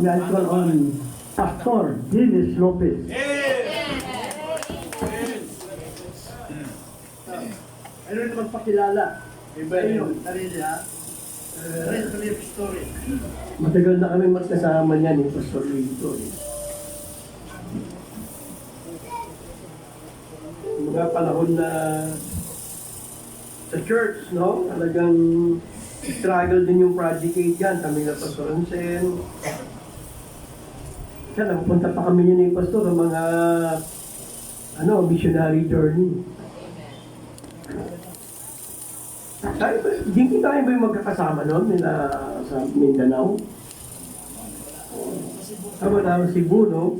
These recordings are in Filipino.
congratulations on Pastor Dennis Lopez. Ano rin magpakilala? Iba yun. Narili ha? Narili yung story. Matagal na kami magkasama niyan yung Pastor Lito. Mga panahon na sa church, no? Talagang struggle din yung project 8 yan. Kami na Pastor Ansen. Kaya nagpunta pa kami yun ni Pastor ang mga missionary journey. Hindi tayo ba yung magkakasama noon nila sa Mindanao? Tama na, Cebu, no?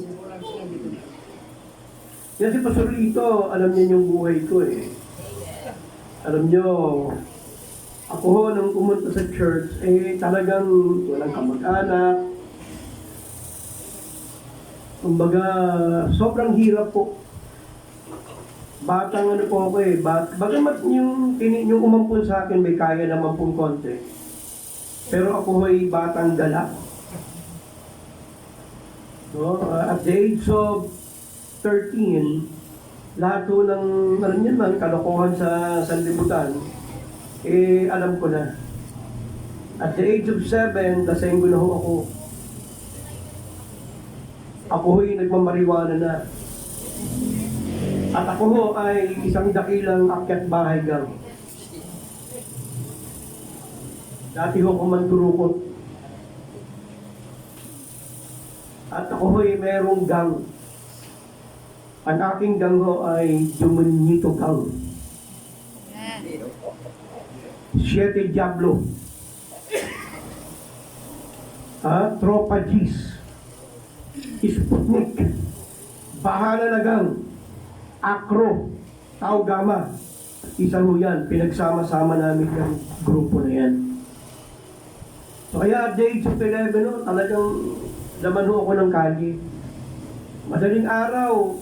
Yan si Pastor Lito, alam niya yung buhay ko eh. Alam niyo, ako ho, nung pumunta sa church, talagang walang kamag-anak. Kumbaga, sobrang hirap po. Batang po ako eh. Bagamat yung umampun sa akin, may kaya naman pong konti. Pero ako ay batang dala. No? At the age of 13, lahat po ng, kalokohan sa sanlibutan, alam ko na. At the age of 7, laseng ko na ho ako. Ako ho'y nagmamariwana na. At ako ho ay isang dakilang akyat bahay gang. Dati ho kumanturukot. At ako ho'y merong gang. Ang aking gang ho ay Jumanito gang. Siete Diablo. Tropa G's. Sputnik. Bahala na gang. Akro, Tau Gama, isa ho yan, pinagsama-sama namin yung grupo na yan. So kaya at the age of 11, no, talagang laman ho ako ng kalye. Madaling araw,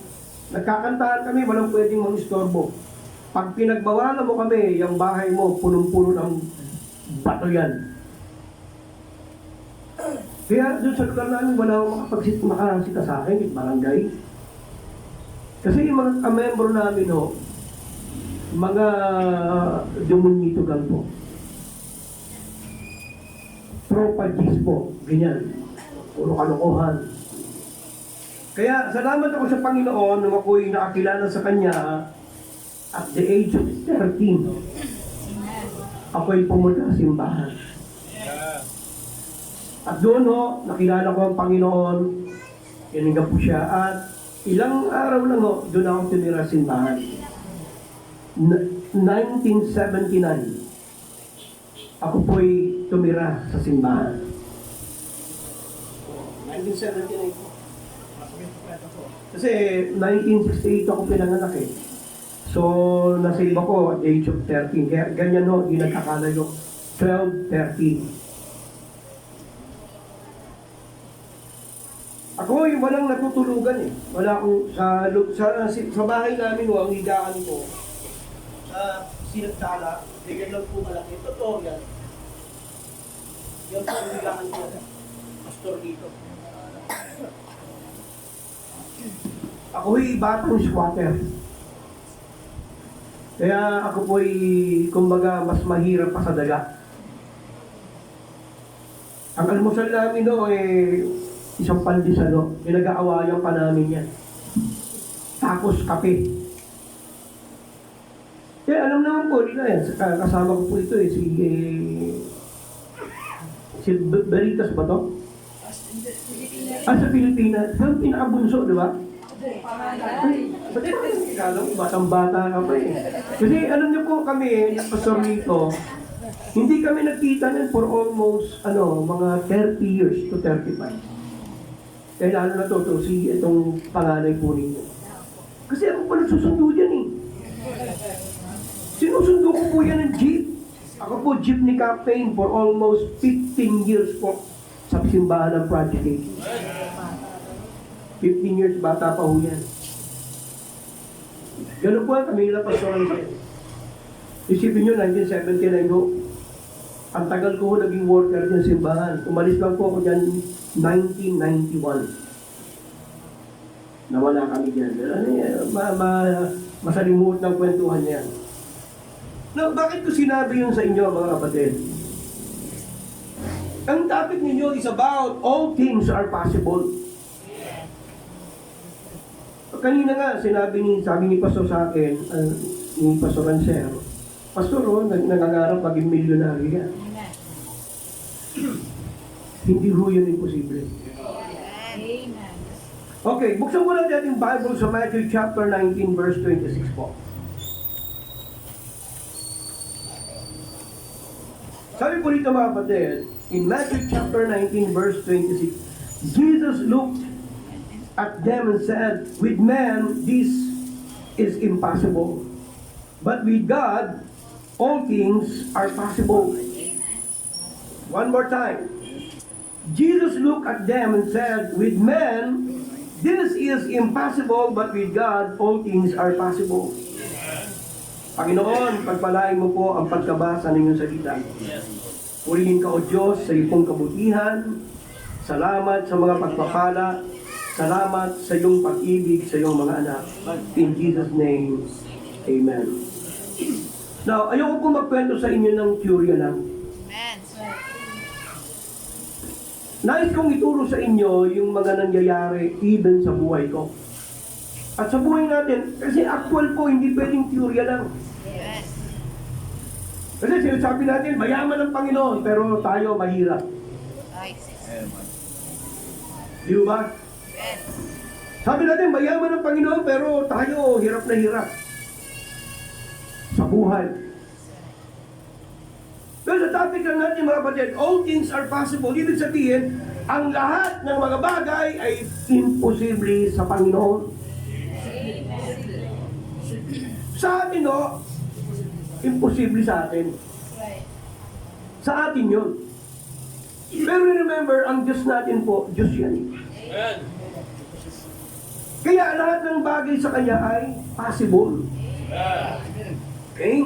nagkakantahan kami, walang pwedeng mag-istorbo. Pag pinagbawalan mo kami, yung bahay mo, punong-puno ng bato yan. Kaya doon sa lugar namin, wala akong makasita sa akin, barangay. Kasi yung mga membro namin, mga Jumanito gang po. Tropa G's po, ganyan. Puro kalokohan. Kaya salamat ako sa Panginoon nung ako'y nakakilala sa Kanya at the age of 13. Ako'y pumunta sa simbahan. At doon nakilala ko ang Panginoon. Yaninga po siya at ilang araw lang doon ako tumira sa simbahan. 1979, ako po'y tumira sa simbahan. 1979 po. Kasi 1968 ako pinanganak eh. So, nasave ako at age of 13. Kaya ganyan hindi nagkakalayo. 12, 13. Ako yung walang natutulugan eh. Wala akong sa bahay namin ang higaan ko. Sa sinagtala, bigyan lang po malaki. Totoo yan. Yan po ang higaan ko. Pastor dito. Ako'y batang squatter. Kaya ako po'y, kumbaga, mas mahirap pa sa daga. Ang almusal namin isang pandesal, pinag-aawayan pa namin yan. Tapos kape. Kaya alam naman po nila yan, kasama ko po ito si Veritas ba to? Sa Pilipinas. Sa pinakabunso, di ba? Akala ko, batang-bata ka pa eh. Kasi alam niyo po kami, Pastor Lito, hindi kami nagkita nun for almost, mga 30 years to 35. Kaya lalo na to itong panganay po ninyo. Kasi ako pa nagsusundo dyan eh. Sinusundo ko po yan ng jeep. Ako po jeepney captain for almost 15 years po sa simbahan ng Project 8. 15 years, bata pa ho yan. Ganun po kami nila pastoral siya. Isipin nyo, 1979 ho. Ang tagal ko naging worker ng simbahan. Umalis lang po ako dyan 1991. Nawala kami dyan. Masalimuot ng kwentuhan yan. Now, bakit ko sinabi yun sa inyo, mga kapatid? Ang topic ninyo is about all things are possible. Kanina nga, sabi ni Pastor sa akin, ni Pastor Rancero, Pastor, nangangarap maging milyonaryo yan. Hindi ho yun imposible. Amen. Okay, buksan ko natin yung Bible sa Matthew chapter 19, verse 26 po. Sabi po rito, mga kapatid, in Matthew chapter 19, verse 26, Jesus looked at them and said, with man, this is impossible. But with God, all things are possible. One more time. Jesus looked at them and said, with man, this is impossible, but with God, all things are possible. Panginoon, pagpalain mo po ang pagkabasa ng iyong salita. Purihin ka, O Diyos, sa iyong kabutihan. Salamat sa mga pagpapala. Salamat sa iyong pag-ibig sa iyong mga anak. In Jesus' name, Amen. Now, ayoko po magkwento sa inyo ng teorya lang. Amen. Nais kong ituro sa inyo yung mga nangyayari even sa buhay ko. At sa buhay natin, kasi actual po, hindi pwedeng teorya lang. Yes. Kasi sinasabi natin, mayaman ang Panginoon, pero tayo mahirap. Nice. Di ba? Yes. Sabi natin, mayaman ang Panginoon, pero tayo hirap na hirap. Sa buhay. Pero sa topic lang natin, mga kapatid, all things are possible. Ibig sabihin, ang lahat ng mga bagay ay imposible sa Panginoon. Sa atin, no? Imposible sa atin. Right. Sa atin yun. Pero remember, ang Diyos natin po, Diyos yan. Kaya lahat ng bagay sa Kanya ay possible. Okay?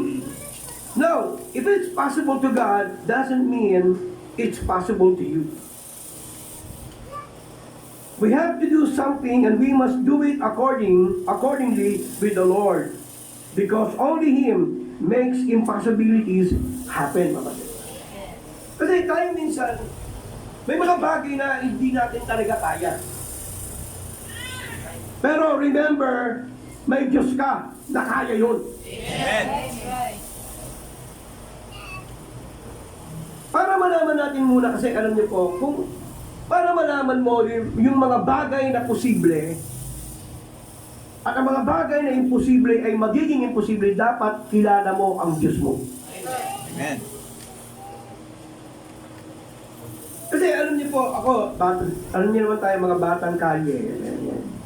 Now, if it's possible to God, doesn't mean it's possible to you. We have to do something and we must do it accordingly with the Lord. Because only Him makes impossibilities happen, mga kapatid. Kasi tayo minsan, may mga bagay na hindi natin talaga kaya. Pero remember, may Diyos ka na kaya yun. That's right. Para malaman natin muna, kasi alam niyo po, para malaman mo yung mga bagay na posible, at ang mga bagay na imposible ay magiging imposible, dapat kilala mo ang Diyos mo. Amen. Kasi alam niyo po, alam niyo naman tayo mga batang kalye,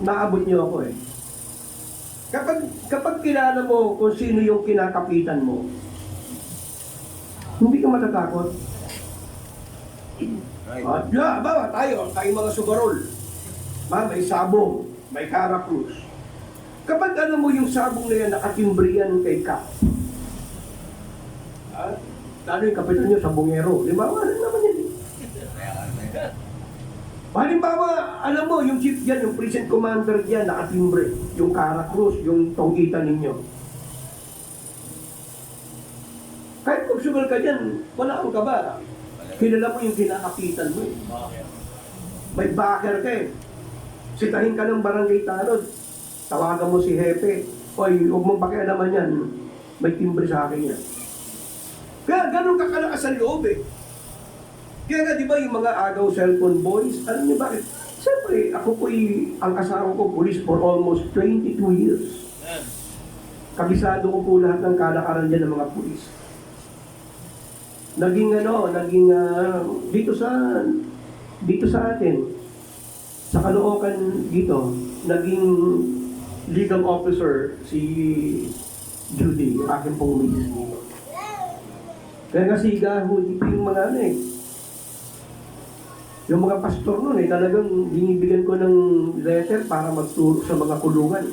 naabot niyo ako eh. Kapag kilala mo kung sino yung kinakapitan mo, hindi ka matatakot. Right. At tayo mga sugarol. May sabong, may karakrus. Kapag alam mo yung sabong na yan, nakatimbre yan kay Kap. Lalo yung kapitan nyo, sabongero. Di ba? Ano naman yan? Halimbawa, alam mo, yung chief dyan, yung prison commander dyan, nakatimbre. Yung karakrus, yung tongkitan ninyo. Kahit kung sugal ka dyan, wala kang kaba. Kilala mo yung kinakapitan mo. May backer ka eh. Sitahin ka ng barangay tanod. Tawagan mo si Hepe. Oy, huwag mong pakialaman yan. May timbre sa akin yan. Kaya ganun ka kalakas sa loob eh. Kaya nga, di ba yung mga agaw cellphone boys, alam niyo bakit? Siyempre, ako po'y, ang kasama ko, police for almost 22 years. Kabisado ko po lahat ng kalakaran dyan ng mga pulis. Naging dito sa atin, sa Caloocan dito, naging legal officer si Judy, aking pong miss dito. Kaya kasi hindi yung mga yung mga pastor nun talagang binibigyan ko ng letter para magturo sa mga kulungan.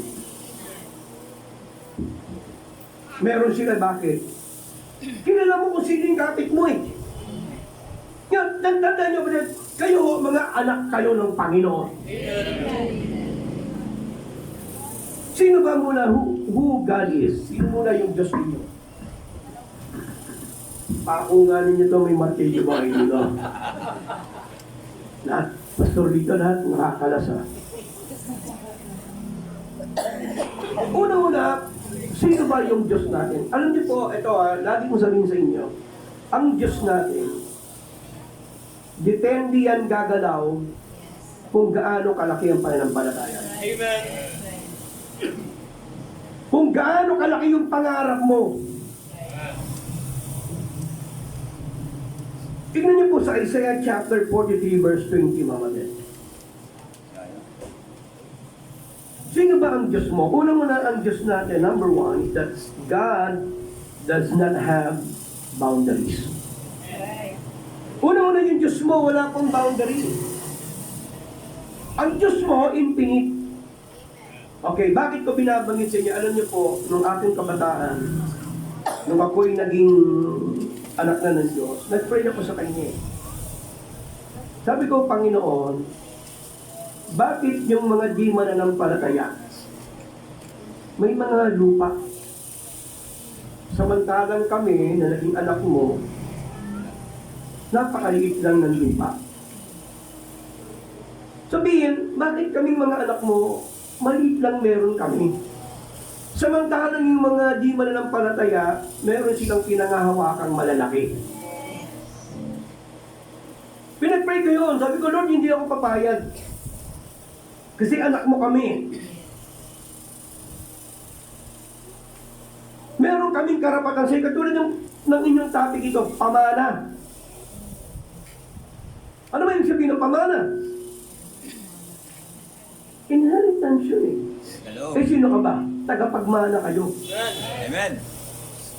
Meron sila, bakit? Kilala mo kung sino yung kapit mo eh. Yan, tandaan niyo ba yan? Kayo, mga anak kayo ng Panginoon. Sino ba muna, who God is? Sino muna yung Diyos ninyo? Pakunganin niyo to, may martilyo ba kayo dito? Lahat, pastor dito lahat, nakakalas ha. Una-una, sino ba yung Diyos natin? Alam niyo po, ito lagi kong sabihin sa inyo, ang Diyos natin, depende yan gagalaw kung gaano kalaki ang pananampalataya. Amen. Kung gaano kalaki yung pangarap mo. Tingnan niyo po sa Isaiah chapter 43 verse 20, Mama Beth. Sino ba ang Diyos mo? Unang-una ang Diyos natin, number one, is that God does not have boundaries. Unang-una yung Diyos mo, wala pong boundary. Ang Diyos mo, infinite. Okay, bakit ko binabanggit sa inyo? Alam niyo po, nung aking kabataan, nung ako'y naging anak na ng Diyos, nag-pray ako sa Kanya. Sabi ko, Panginoon, bakit yung mga di mananampalataya may mga lupa? Samantalang kami na naging anak mo, napakaliit lang ng lupa. Sabihin, bakit kaming mga anak mo, maliit lang meron kami? Samantalang yung mga di mananampalataya, meron silang pinangahawakang malalaki. Pinag-pray ko yun. Sabi ko, Lord, hindi ako papayag. Kasi anak mo kami. Meron kaming karapatan sa katulad ng inyong topic ito, pamana. Ano ba yung sabihin ng pamana? Inheritance yun eh. Hello. Eh sino ka ba? Tagapagmana kayo. Amen.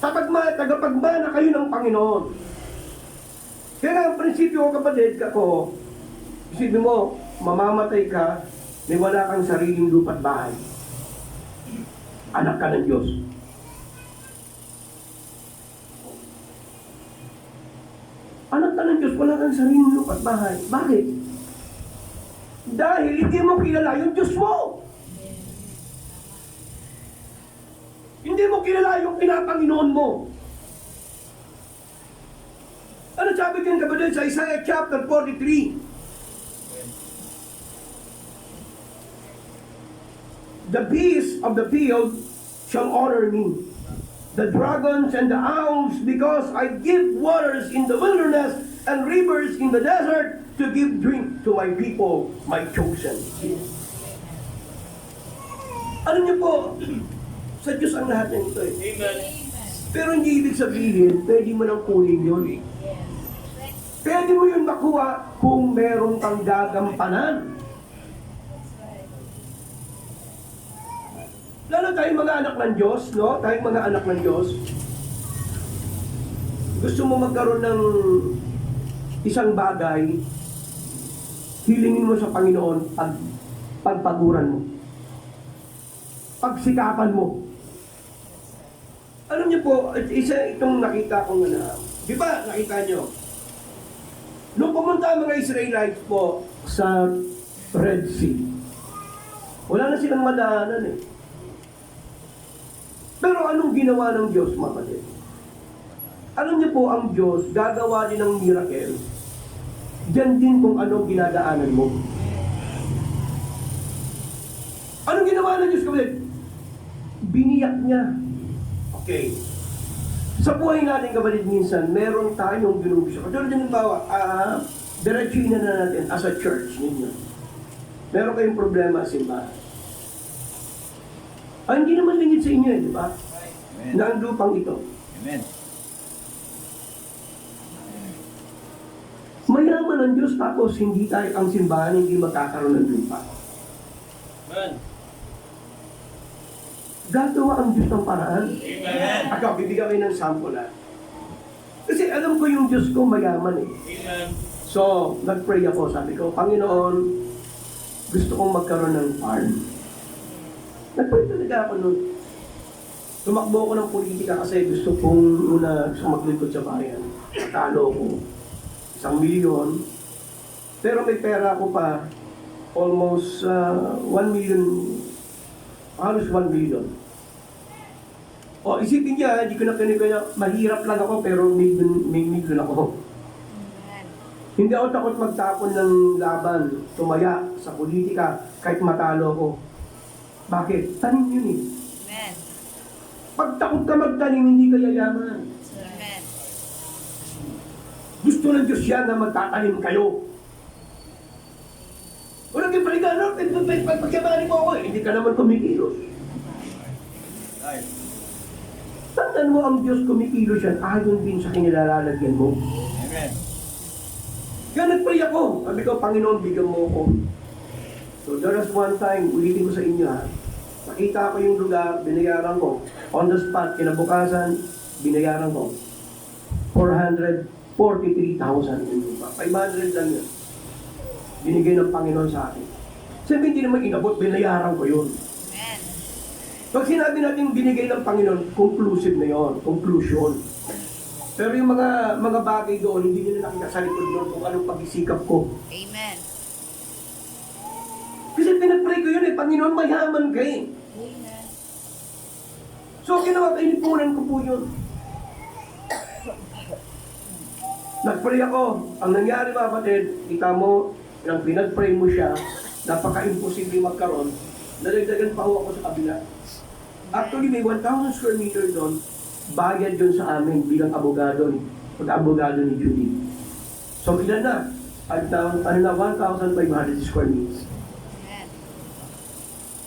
Tagapagmana kayo ng Panginoon. Kaya ang prinsipyo ko kapatid ko, isipin mo, mamamatay ka, may wala kang sariling lupa't bahay. Anak ka ng Diyos. Anak ka ng Diyos, wala kang sariling lupa't bahay. Bakit? Dahil hindi mo kilala yung Diyos mo. Hindi mo kilala yung pinapanginoon mo. Ano sabi din kapatid sa Isaiah chapter 43? The beasts of the field shall honor me, the dragons and the owls, because I give waters in the wilderness and rivers in the desert to give drink to my people, my chosen. Alam niyo po, sa Diyos ang lahat ng ito eh. Amen. Pero hindi ibig sabihin, pwede mo nang kunin yun eh. Pwede mo yun makuha kung meron kang gagampanan. Lalo tayong mga anak ng Diyos, no? Tayong mga anak ng Diyos. Gusto mo magkaroon ng isang bagay, hilingin mo sa Panginoon, pagpaguran mo. Pagsikapan mo. Alam niyo po, isa itong nakita kong di ba nakita niyo? Nung pumunta ang mga Israelites po sa Red Sea, wala na silang madaanan eh. Pero anong ginawa ng Diyos, mga kapatid? Alam niyo po, ang Diyos gagawa din ng miracle. Diyan din kung anong ginadaanan mo. Anong ginawa ng Diyos, kapatid? Biniyak niya. Okay. Sa buhay natin, kapatid, minsan, meron tayong ginugusto. Katulad ng bawa, diretsuin na natin as a church ninyo. Meron kayong problema sa simbahan. Hindi naman lingid sa inyo, di ba? Amen. Na ang lupang ito. Amen. Mayaman ang Diyos, tapos hindi tayo ang simbahan, hindi magkakaroon ng lupa. Amen. Gagawa ang Diyos ng paraan. Amen. Ako, bibigyan kayo ng sample ha. Kasi alam ko yung Diyos ko mayaman eh. Amen. So, nag-pray ako, sabi ko, Panginoon, gusto kong magkaroon ng farm. Nag-pray talaga ako nun. Tumakbo ako ng politika kasi gusto kong maglingkod sa bayan. Talo ko. 1,000,000. Pero may pera ako pa, almost 1 million, halos 1 million. O, isipin niya, hindi ko na kanya, mahirap lang ako, pero may million ako. Amen. Hindi ako takot magtapon ng laban, tumaya sa politika, kahit matalo ako. Bakit? Tanim yun eh. Amen. Pag takot ka magtanim, hindi ka yayaman. Amen. Gusto ng Diyos yan na magtatanim kayo. Walang yung paligano, pagkabali mo ako eh, hindi ka naman kumikilos. Right. Tandaan mo ang Diyos kumikilos yan, ayon din sa kinilalagyan mo. Amen. Kaya nag-pray ako. Sabi ko, Panginoon, bigyan mo ako. So there was one time, ulitin ko sa inyo ha, nakita ko yung lugar, binayaran ko. On the spot, kinabukasan, binayaran ko. 443,000. 500 lang yun. Binigay ng Panginoon sa akin. Sabi, hindi naman inabot, binayaran ko yun. Amen. Pag sinabi natin binigay ng Panginoon, conclusive na yun, conclusion. Pero yung mga bagay doon, hindi nila nakita sa likod doon kung anong pag-isikap ko. Amen. Kasi pinag-pray ko yun eh, Panginoon, mayaman ka eh. Amen. So, ginawa, inipunan ko po yun. Nag-pray ako. Ang nangyari mga kapatid, kita mo, nang pinag-pray mo siya, napaka-imposible magkaroon, nadagdagan pa ho ako sa kabila. Actually, may 1,000 square meter doon, bayad yun sa amin bilang abogado ni Judy. So, ilan na? 1,500 square meters. Amen.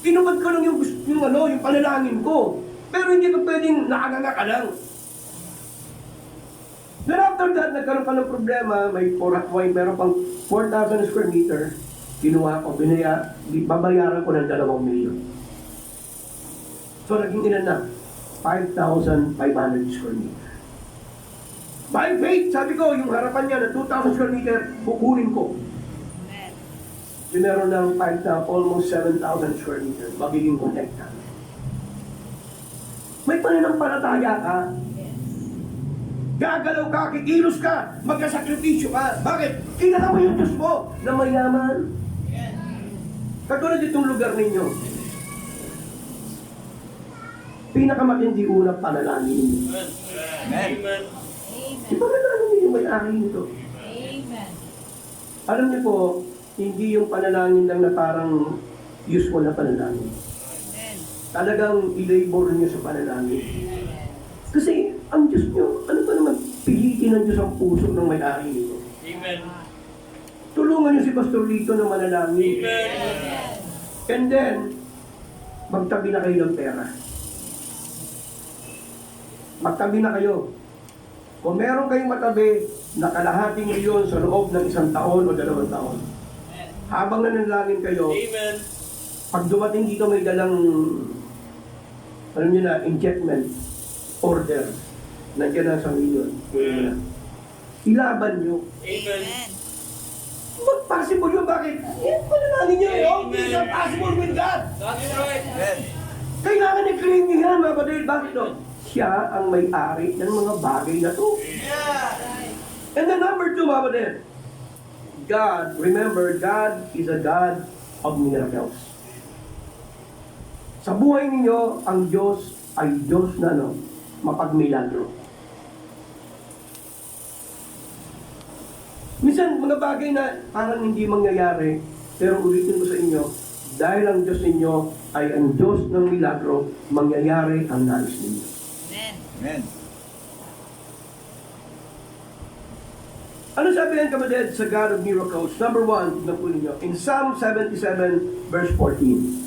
Tinupad ko lang yung panalangin ko. Pero hindi pa pwedeng nakanganga ka lang. Then after that, nagkaroon pa ng problema, meron pang 4,000 square meter, kinuha ko, babayaran ko ng 2 million. So naging ilan na? 5,500 square meter. By faith, sabi ko, yung harapan niya na 2,000 square meter, kukunin ko. Amen. Yung meron ng almost 7,000 square meter, magiging 1 hectare. May pananampalataya ka. Gagalaw ka, kikilos ka, magkasakripisyo ka. Bakit? Kilala mo yung Diyos mo na mayaman. Katulad itong lugar ninyo. Pinakamatindi unang panalangin. Amen. Ipanalangin niyo yung may-ari nito. Amen. Alam niyo po, hindi yung panalangin lang na parang usual na panalangin. Amen. Talagang i-labor niyo sa panalangin. Kasi ang Diyos niyo, ano ba naman pilitin ng Diyos ang puso ng may-ari nito? Amen. Tulungan niyo si Pastor Lito na manalangin. Amen. And then, magtabi na kayo ng pera. Magtabi na kayo. Kung meron kayong matabi na kalahating milyon sa loob ng 1 taon o 2 taon, habang nanalangin kayo, Amen. pag dumating dito may dalang, alam niyo na, injectment order, nandiyan na sa milyon. Ilaban niyo. Amen. Amen. But possible yun, bakit? Yan panalangin niyo eh, oh, things are possible with God. That's right. Amen. Kailangan i-claim niyo yan, mga kapatid. Bakit no? Siya ang may-ari ng mga bagay na to. And then number 2, mga kapatid. God, remember, God is a God of miracles. Sa buhay ninyo, ang Diyos ay Diyos na mapagmilagro. Minsan, mga bagay na parang hindi mangyayari, pero ulitin ko sa inyo, dahil ang Diyos ninyo ay ang Diyos ng milagro, mangyayari ang nais ninyo. Amen. Amen. Ano sabi ng kapatid sa God of miracles? Number 1, na po ninyo, in Psalm 77, verse 14.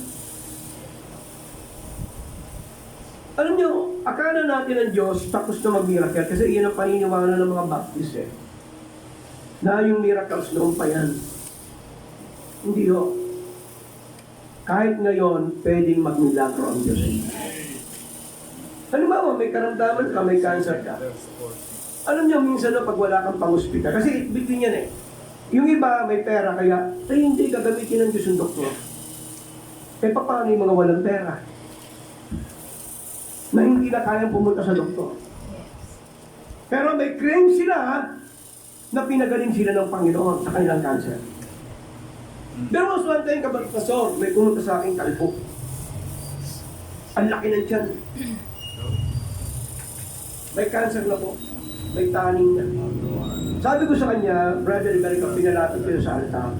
Alam nyo, akala natin ang Diyos tapos na mag-miracle kasi iyan ang paniniwala ng mga Baptist eh. Na yung miracles noon pa yan. Hindi ho. Kahit ngayon, pwedeng mag-milagro ang Diyos. Halimbawa, may karamdaman ka, may cancer ka. Alam niyo, minsan pag wala kang pang-hospital, kasi between yan eh. Yung iba, may pera, kaya, hindi gagamitin ng Diyos yung doktor. Eh, paano yung mga walang pera? Na hindi na kayang pumunta sa doktor. Pero may claim sila, na pinagaling sila ng Panginoon sa kanilang cancer. There was one time, Pastor, may pumunta sa akin kalbo. Ang laki ng tiyan. May cancer na po. May taning na. Sabi ko sa kanya, Brother Iberica, pinalapit ko sa altar.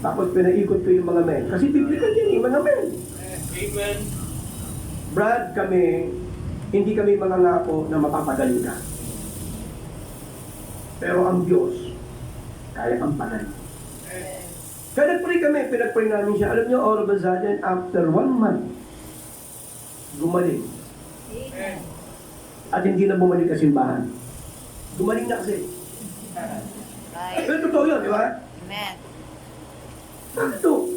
Tapos pinaikot ko yung mga men. Kasi biblical din, mga men. Amen. Brad, kami, hindi kami mangangako na mapapagaling ka. Pero ang Diyos, kaya kang pagaling. Kaya nag-pray kami, pinag-pray namin siya. Alam niyo, all of a sudden, after 1 month, gumaling. Amen. At hindi na bumalik sa simbahan. Gumaling na kasi. Right. Pero totoo yun, di ba? Amen. Sakto.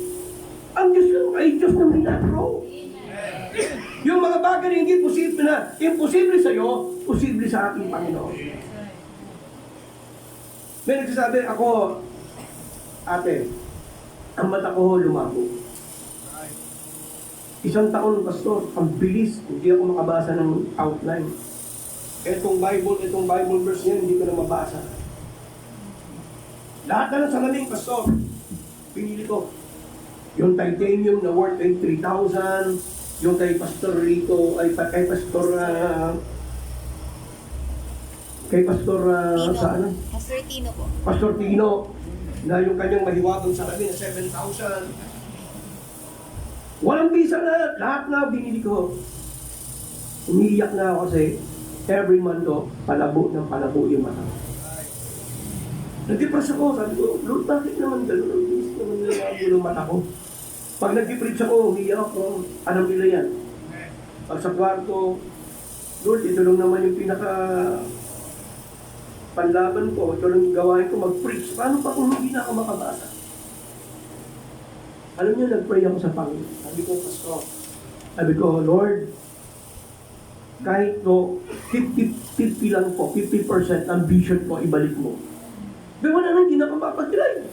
Ang Diyos yun ay Diyos ng milagro. Yung mga bagay na hindi posible na, imposible sa'yo, posible sa ating Panginoon. May nagsasabi, ako, ate, ang mata ko lumabo. 1 taon, Pastor, ang bilis, hindi ako makabasa ng outline. Itong Bible verse niya, hindi ko na mabasa. Lahat na ng salamin, Pastor, pinili ko. Yung titanium na worth 3,000, yung kay Pastor Rito, ay kay Pastor, Tino. sa ano? Pastor Tino po. Pastor Tino, na yung kanyang mahiwagang salamin na 7,000. Walang bisa na, lahat na binili ko. Umiiyak na ako kasi every month palabo ng palabo yung mata. Nag-depress ako, sabi ko, Lord, bakit naman gano'n? Ang bilis naman nilabo ng mata ko. Pag nag-depress ako, umiiyak ako, alam nila yan. Pag sa kwarto, Lord, ito lang naman yung pinaka panlaban ko, ito lang gawain ko, mag-preach. Paano pa kung hindi na ako makabasa? Alam niyo, nag-pray ako sa Panginoon. Sabi ko, Pastor, sabi ko, Lord, kahit to 50 lang po, 50% ng vision ko, ibalik mo. Pero wala nang hindi na ako mapag-drive.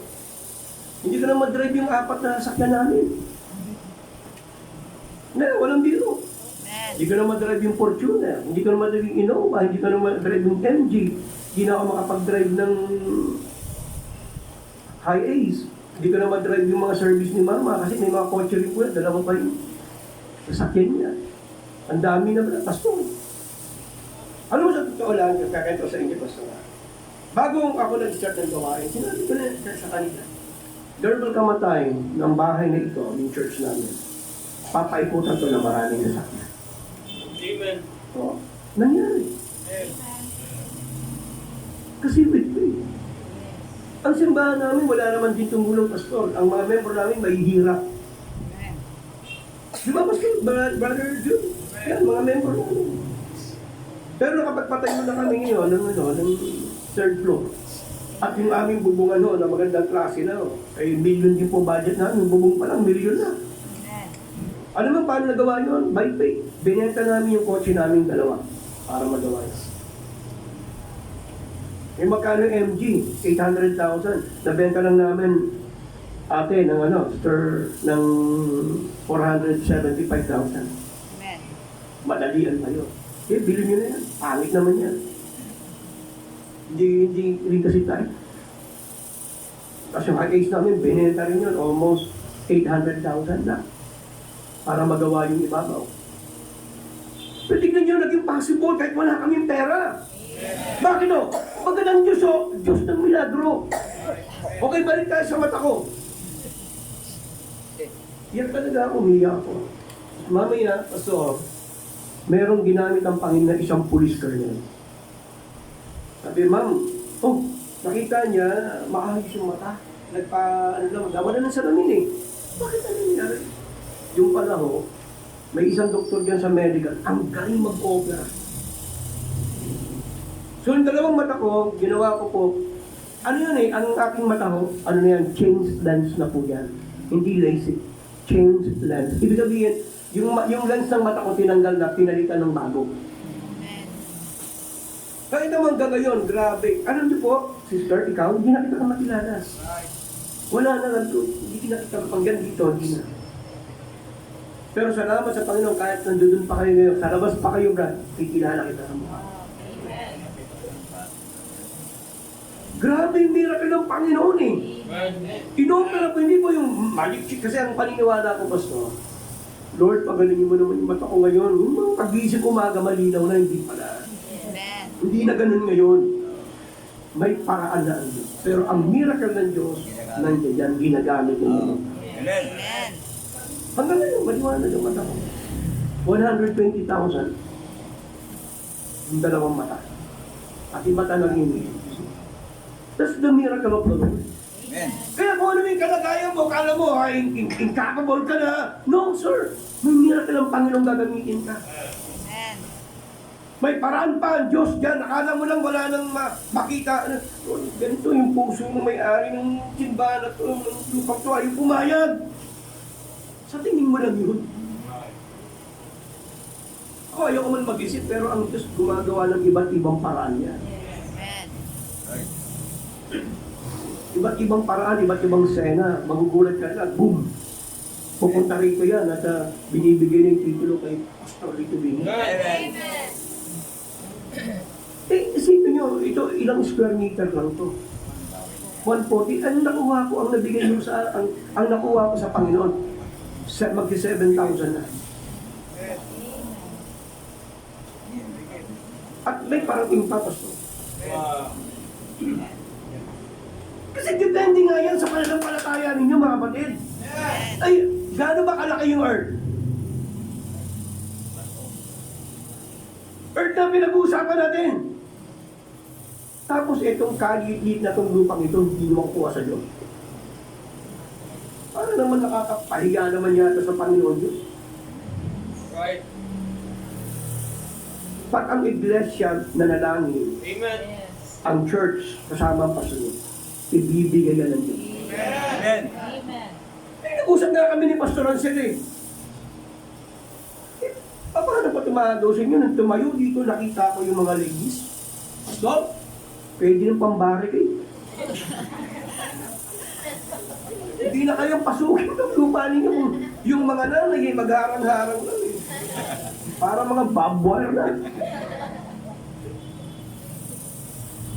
Hindi ko na mag-drive yung 4 na sasakyan namin. Walang biro. Amen. Hindi ko na mag-drive yung Fortuner, hindi ko na mag-drive yung Innova, hindi ko na mag-drive yung MG, hindi na ako makapag-drive ng High Ace. Hindi ko na mag-drive yung mga service ni Mama kasi may mga kotse rin po yan, 2 pa yung sasakyan niya. Ang dami na Pastor. Ano mo sa totoo lang, kakento sa inyo, Pastor. Bago ako nag-start ng gawain, sinabi ko na sa kanila, there will come a time ng bahay na ito, yung church namin, papaikutan to na maraming nasakyan. Amen. So, nangyari. Kasi with faith. Ang simbahan namin, wala naman din tumulong, Pastor. Ang mga member namin, mahihirap. Amen. Di ba, Pastor? Brother Jude? Yan, mga member namin. Pero nakapagpatay mo na kami ngayon ng third floor. At yung aming bubungan na magandang klase na, ay million din po budget namin. Yung bubong pa lang, million na. Amen. Ano man, paano nagawa yun? By faith. Binenta namin yung kotse namin 2 para magawa yun. Eh magkano yung MG? 800,000. Nabenta lang namin ate ng ng 475,000. Amen. Madalian pa yun. Eh, bilhin nyo na yan. Pangit naman yan. Hindi rin kasi tayo. Kasi yung case namin, binenta rin yun. Almost 800,000 na. Para magawa yung ibabaw. Pero tignan nyo, naging possible kahit wala kaming pera. Bakit o? Magandang Diyos o, Diyos ng milagro. Okay, balik tayo sa mata ko. Yan talaga ako, umiyak ako. Mamaya, Pastor, merong ginamit ang Panginoon na isang police colonel. Sabi, Ma'am, nakita niya, maayos yung mata. Nawala ng salamin eh. Bakit ano nangyari? Yung pala ho, may isang doktor dyan sa medical, ang galing mag-opera. So, yung 2 mata ko, ginawa ko po, ano yun eh, ang aking mata ko, ano na yan, changed lens na po yan. Hindi LASIK, changed lens. Ibig sabihin, yung lens ng mata ko tinanggal na, pinalitan ng bago. Amen. Kahit naman ngayon, grabe. Alam niyo po, sister, ikaw, hindi na kita makilala. Wala na lang to, hindi na kita kapanggan dito, hindi na. Pero salamat sa Panginoon, kahit nandun pa kayo ngayon, sa labas pa kayo, Brad, kikilala kita sa mukha. Amen. Grabe yung miracle ng Panginoon eh. Amen. Inopera ko, hindi po yung malikchik. Kasi ang paniniwala ko, Pastor, Lord, pagalingin mo naman yung mata ko ngayon. Yung mga pag-iisip umaga, malinaw na, hindi pala. Amen. Hindi na ganun ngayon. May paraan na ang Diyos. Pero ang miracle ng Diyos, nandiyan yan, ginagamit ng Diyos. Amen. Amen. Hanggang ngayon, maliwanag yung mata ko. 120,000. Yung dalawang mata. At yung mata ng hindi. That's the miracle of the Lord. Amen. Kaya kung ano yung kalagayan mo, kala mo, incapable ka na. No, sir. May miracle ang Panginoong gagamitin ka. Amen. May paraan pa ang Diyos dyan. Akala mo lang wala nang makita. Lord, ganito yung puso ng may-ari ng simbahan at ng lupang to ay pumayag. Sa tingin mo lang yun. Ako, ayoko man mag-isip, pero ang Diyos gumagawa ng iba't ibang paraan niya. Amen. Iba't ibang paraan, iba't ibang sena. Magugulat ka na, boom! Pupunta rito yan at binibigay ng titulo kay Pastor Rito Bini. Amen. Eh, isipin nyo, ito ilang square meter lang to. 140. Ang nakuha ko, ang nabigay nyo sa, ang nakuha ko sa Panginoon, magsi 7,000 na. At may parating pa, Pastor. Wow. Kasi depende nga yan sa pananampalataya ninyo, mga kapatid. Ay, gaano ba kalaki yung earth? Earth na pinag-uusapan natin. Tapos itong kaliit na itong lupang ito, hindi mo makukuha sa Diyos. Para naman nakakapahiga naman yata sa Panginoon Diyos. Right. Pag ang iglesia nanalangin, Amen. ang church kasama ang pasunod, ibibigay yan ng Diyos. Amen. Eh, nag-usap nga kami ni Pastor Ansel eh. Paano pa tumado sa inyo? Nang tumayo dito, nakita ko yung mga ladies. Pastor, pwede ng pambarricade. Hindi na kayong pasukin ng lupa ninyo. Yung mga nanay, mag-harang-harang lang eh. Para mga barbed wire na.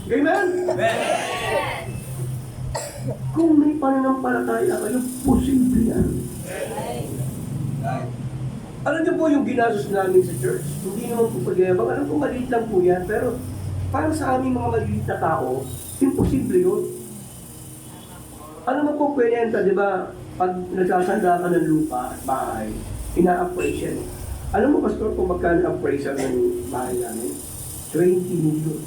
Amen? Amen. Kung may pananampalataya kayo, posible yan. Alam niyo po yung ginastos namin sa church? Hindi naman po pagyabang. Alam ko maliit lang po yan, pero para sa aming mga maliit na tao, imposible yun. Alam mo po, kwenta, di ba, pag nagsasanda ka ng lupa at bahay, ina-appraise yan. Alam mo, Pastor, kung magkano ang appraisal ng bahay namin? 20 million.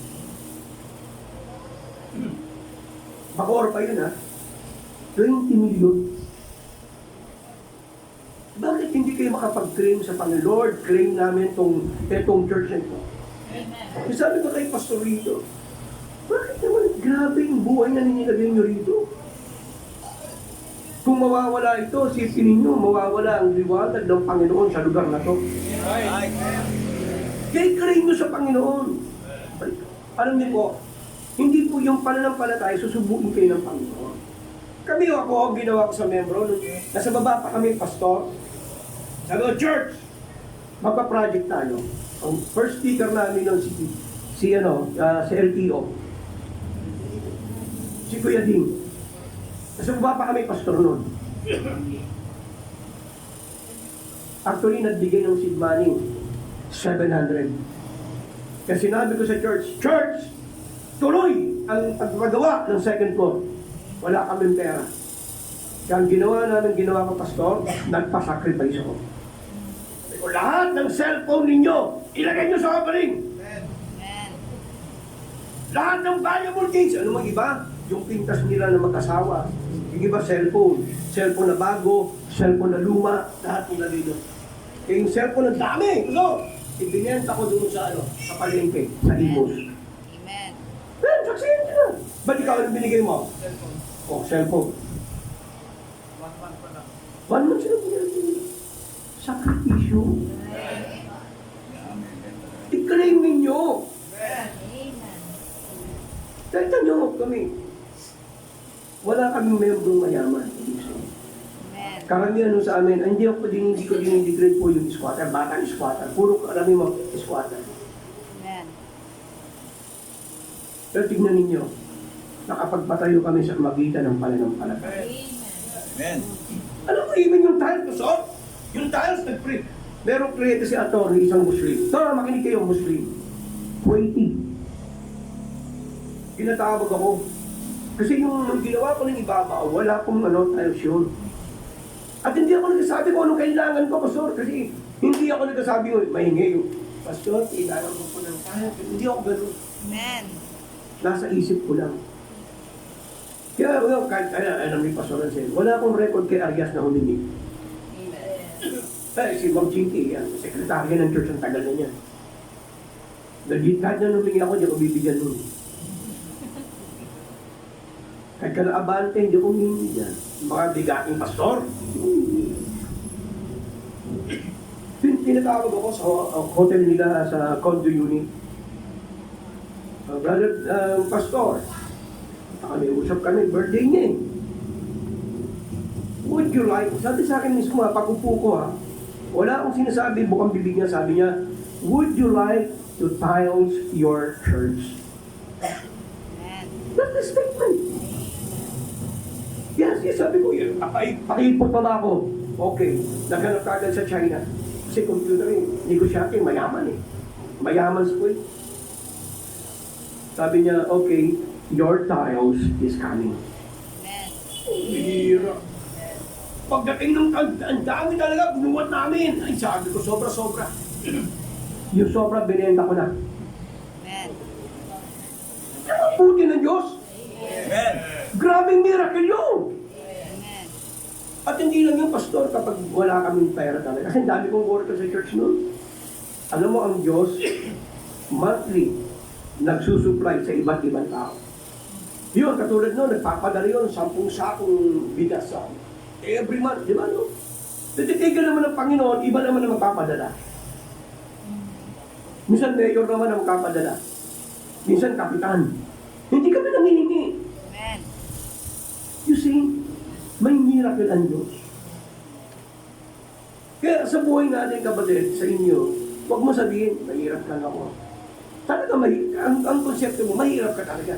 Bakor pa yun, ha? 20 million. Bakit hindi kayo makapag-claim sa Panginoon? Lord, claim namin itong church na ito. Kasi sabi ko kay Pastor Rito, bakit naman grabe yung buhay na ninilagay nyo rito? Kung mawawala ito, sipin ninyo, mawawala ang liwanag ng Panginoon sa lugar na to. Right. Kaya claim nyo sa Panginoon. Alam niyo po, hindi po yung pananampalataya, susubuin kayo ng Panginoon. Kami ako, ginawa ko sa membro, nasa baba pa kami, Pastor. Sabi ko, church, magpa-project tayo. Ang first speaker namin nun, si LTO. Si Kuya Ding. Nasa baba pa kami, Pastor nun. Actually, nagbigay ng seed money, 700. Kasi sinabi ko sa church, tuloy ang paggawa ng second floor. Wala kaming pera. Kaya ang ginawa ko, Pastor, nagpa-sacrifice ako. So, lahat ng cellphone ninyo, ilagay nyo sa offering. Amen. Lahat ng valuable things, ano mang iba? Yung pintas nila na mag-asawa. Yung iba, cellphone. Cellphone na bago, cellphone na luma, lahat nila dito. Kaya yung cellphone na dami, ibinenta ko doon sa sa palengke, sa Imos. Amen. Ben, saksiyan ka na. Ba't ikaw ang binigay mo? Oh, cellphone. 1 month sila binigay. Sakripisyo. I-claim ninyo. Dahil tanong kami. Wala kaming membrong mayaman. Amen. Karamihan nun sa amin, hindi ko dinidegrade po yung squatter, batang squatter. Puro karami mo, squatter. Amen. Pero tignan ninyo, nakapagpatayo kami sa magitan ng pananampalataya. Amen. Alam mo, even yung tiles, Pastor, yung tiles, nag-pray. Merong kliyente si attorney, isang Muslim. Tara, makinig kayo, Muslim. Kuwaiti. Tinatawag ako. Kasi yung ginawa ko ng ibaba, wala akong tiles yun. At hindi ako nagsasabi kung anong kailangan ko, Pastor, kasi hindi ako nagsasabi ko, mahingi yung, Pastor, kailangan ko po ng tiles. Hindi ako ganun. Amen. Nasa isip ko lang. Kaya, kahit alam ni Pastor Ansel, wala akong record kay Arias na humingi. Si Ma'am Chinky, yan, sekretarya ng church, ang tagal na niya. Kahit na humingi ako, hindi ako bibigyan nun. Kahit ka na-abante, hindi ako humingi dyan. Mga bigating pastor. Tinatawag ako sa hotel nila sa condo unit. Brother, pastor, kami usap kami, birthday niya eh. Would you like, sabi sa akin mismo pagupo ko wala akong sinasabi, bukang bibig niya, sabi niya, would you like to tiles your church? Amen. That's the statement. Yes, sabi ko, pakipot pa ba ako? Okay, naghanap ka agad sa China. Kasi computer negosyante, mayaman eh. Mayaman school. Sabi niya, okay, your tiles is coming. Amen. Hira. Pagdating ng ang dami talaga, bunuwat namin. Ay, sabi ko, sobra-sobra. Yung sobra, binenta ko na. Amen. Puti ng Diyos. Amen. Grabing miracle yun. Amen. At hindi lang yung pastor kapag wala kaming pera talaga. Kasi dami kong worker sa church noon. Alam mo, ang Diyos, monthly, nagsusupply sa iba't ibang tao. Yun, katulad noon, nagpapadala yun, 10 sakong bigas sa every month, di ba no? Natitigan naman ng Panginoon, iba naman ang magpapadala. Minsan mayor naman ang magpapadala. Minsan kapitan. Hindi kami nangihingi. Amen. You see, may miracle ang Diyos. Kaya sa buhay natin, kapatid, sa inyo, huwag mo sabihin, mahirap lang ako. Talaga, ang konsepto mo, mahirap ka talaga.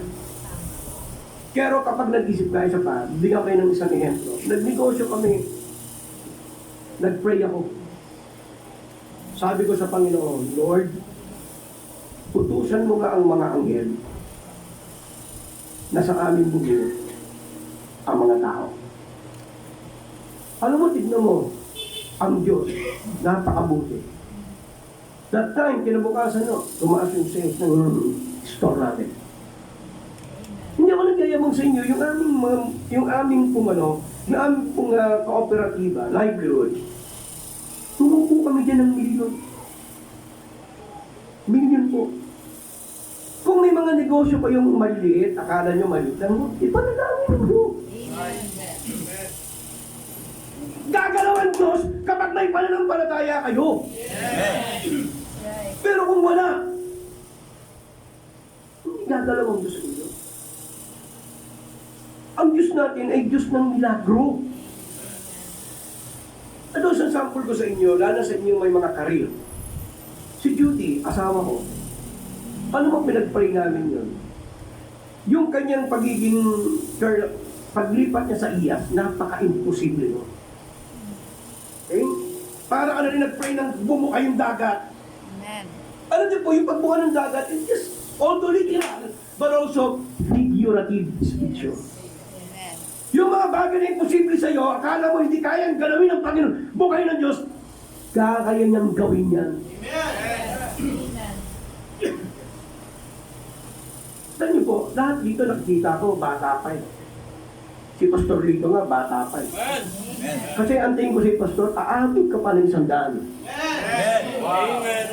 Pero kapag nag-isip ka, isa pa, bigyan kayo ng isang ehemplo. Nagnegosyo kami, nag-pray ako. Sabi ko sa Panginoon, Lord, utusan mo nga ang mga anghel na sa aming bugyo ang mga tao. Alam mo, tignan mo, ang Diyos, napakabuti. That time, kinabukasan, tumaas yung sales ng store natin. Hindi ako nagyayabang sa inyo, yung aming kooperatiba, livelihood, tumupo kami dyan ng milyon. Milyon po. Kung may mga negosyo pa yung maliit, akala nyo maliit lang, ipanalangin mo. Gagalawan Diyos kapag may pananampalataya kayo. Pero kung wala, hindi gagalaw ang Diyos sa inyo. Ang Diyos natin ay Diyos ng milagro. Ano sa sample ko sa inyo, lalo sa inyo may mga karir. Si Judy, asawa ko, ano bang pinag-pray namin yun? Yung kanyang paglipat niya sa iyas, napaka-imposible yun. Okay? Para ka na rin nag-pray ng bumuka yung dagat. Amen. Alam niyo po, yung pagbuka ng dagat is just although literal, but also figurative speech. Amen. Yung mga bagay na imposible sa iyo, akala mo hindi kayang galawin ng Panginoon, bukayin ng Diyos, kaya niyang gawin yan. Alam niyo po, lahat dito nakikita ko, bata pa eh. Si Pastor Lito nga, bata pa eh. Amen. Kasi antayin ko si Pastor, aabot ka pa ng 100. Amen. Amen.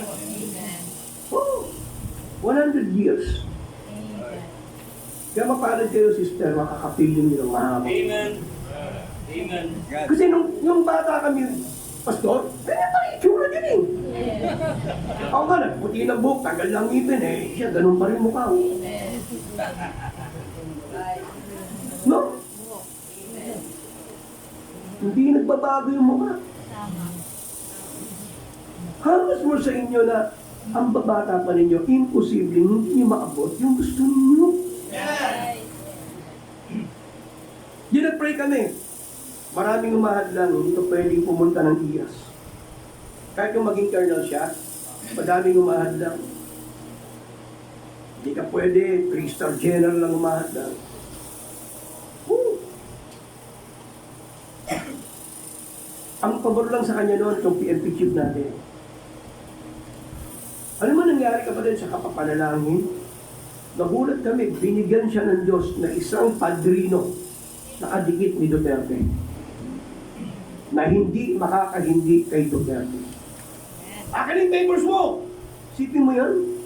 Oh, 100 years. Kaya mapalad kayo, sister, makakapiling niyo ng mahaba. Amen. Amen. Kasi nung bata kami, Pastor, ganyan pa rin itsura din eh. Ako nga, nagputi ng buhok, tagal lang ngipin eh. Siya, ganun pa rin mukha. No? Hindi nagbabago yung mukha. Halos mo sa inyo na ang babata pa ninyo, imposible, hindi niyo maabot yung gusto ninyo. nagpe-pray kami. Maraming umahadlang, hindi ka pwedeng pumunta ng IAS. Kahit yung maging colonel siya, madaming umahadlang. Hindi ka pwede, 3-star general lang umahadlang. Woo! Ang pabor lang sa kanya noon, itong PNP chief natin. Ano man nangyari ka pa din sa kapapanalangin? Nagulat kami, binigyan siya ng Diyos na isang padrino na kadikit ni Duterte. Na hindi makakahindi kay Duterte. Akin yung papers mo! Sipin mo yan?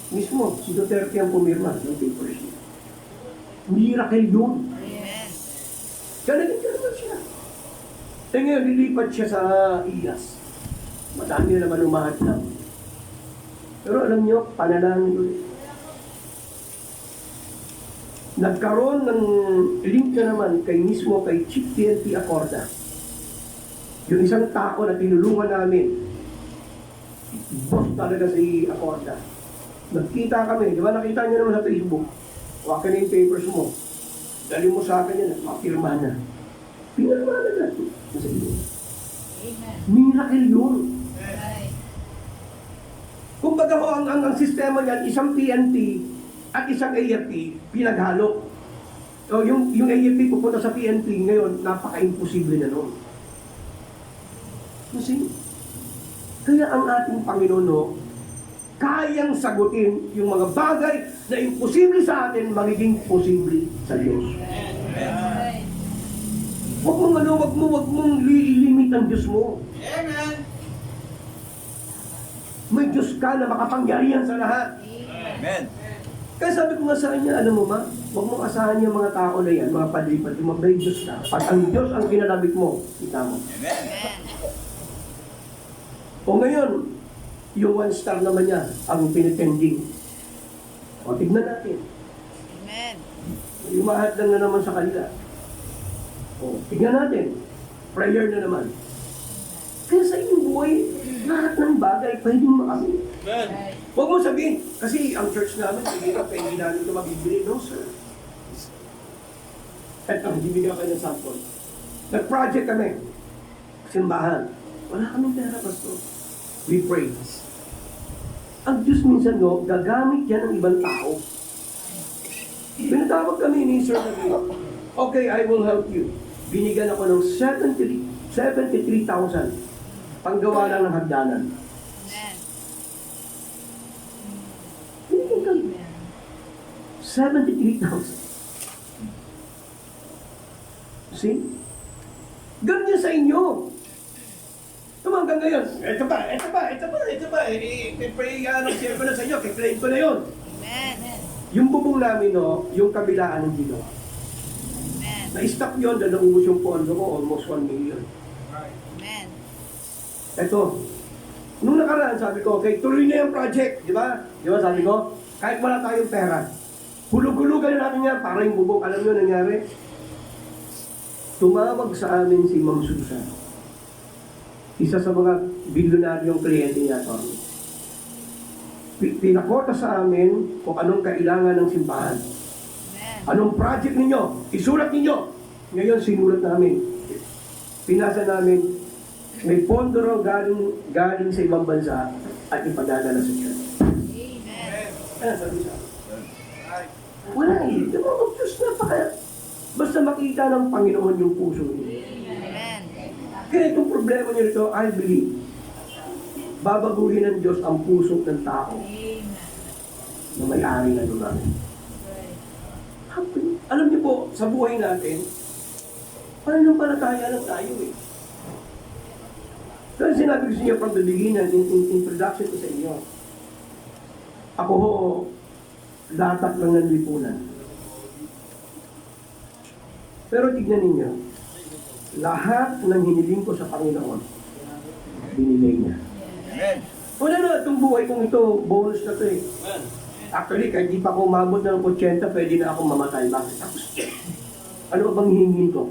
Mismo, si Duterte ang pumirma ng papers niya. Miracle yun. Amen. Kaya naging naman siya. Eh ngayon, lilipat siya sa IAS. Madami na naman umahat lang. Pero alam niyo, panalangin ulit. Nagkaroon ng link na naman kay mismo kay Chief PNP Acorda. Yung isang tao na tinulungan namin, boss talaga si Acorda. Nagkita kami, di ba nakita niyo naman sa Facebook, wakin na yung papers mo, dali mo sa akin yan, mapirma na. Pinirma na natin. Amen. Miracle yun. Ay. Kumbaga ho, ang sistema niyan, isang PNP at isang AFP, pinaghalo. So, yung AFP pupunta sa PNP, ngayon, napaka-imposible na nun. Kasi, kaya ang ating Panginoon, no, kayang sagutin yung mga bagay na imposible sa atin, magiging posible sa Diyos. Ay. Huwag mong lilimit ang Diyos mo. Amen. May Diyos ka na makapangyarihan sa lahat. Amen. Kaya sabi ko nga sa kanya, alam mo ma, huwag mong asahan yung mga tao na yan, mga padri-padri, may Diyos ka. Pag ang Diyos ang kinalabit mo, kita mo. Amen. Amen. O ngayon, yung 1 star naman niya, ang pinipending. O tignan natin. Amen. Umahad lang na naman sa kanila. O, tignan natin. Prayer na naman. Kaya sa inyong buhay, lahat ng bagay pwedeng makamit. Amen. Ay. Huwag mo sabihin, kasi ang church namin, hindi ka pwede namin ito mabibili. No, sir. At ang bibigyan kayo ng sample. Nag-project kami. Simbahan. Wala kaming pera, pastor. We pray. Ang Diyos minsan, no, gagamit yan ng ibang tao. Pinatawag kami ni Sir Nabi. Okay, I will help you. Binigyan ako ng 73,000 panggawa lang ng hagdanan. Amen. Binigyan kami. 73,000. See? Ganyan sa inyo. Hanggang ngayon, ito pa. I-pray share ko na sa inyo, i-claim ko na yun. Amen. Yung bubong namin, no, yung kabilaan ng Gino. Amen. Na-stop yun, dahil naubos yung pondo ko, almost 1 million. Amen. Ito, nung nakaraan, sabi ko, okay, tuloy na yung project, di ba? Di ba sabi ko, kahit wala tayong pera, hulug-hulugan natin yan para yung bubong. Alam nyo nangyari? Tumawag sa amin si Ma'am Susan. Isa sa mga bilyonaryong kliyente niya, Tony. Pinakota sa amin kung anong kailangan ng simbahan. Amen. Anong project ninyo? Isulat ninyo. Ngayon, sinulat namin. Pinasa namin, may pondo raw galing sa ibang bansa at ipadadala sa church. Amen. Ano sabi sa akin? Wala eh. Di ba, Diyos, basta makita ng Panginoon yung puso niyo. Amen. Kaya itong problema niyo rito, I believe, babaguhin ng Diyos ang puso ng tao na may-ari na naman. Alam niyo po, sa buhay natin, pananampalataya lang tayo eh. Kaya sinabi ko sa inyo from the beginning, in introduction ko sa inyo, ako ho, latak lang ng lipunan. Pero tignan ninyo, lahat ng hiniling ko sa Panginoon, binigay niya. Amen. Wala na, itong buhay kong ito, bonus na ito eh. Actually, kahit di pa ako umabot ng 80, pwede na akong mamatay. Bakit? Tapos, ano ba bang hihingin ko?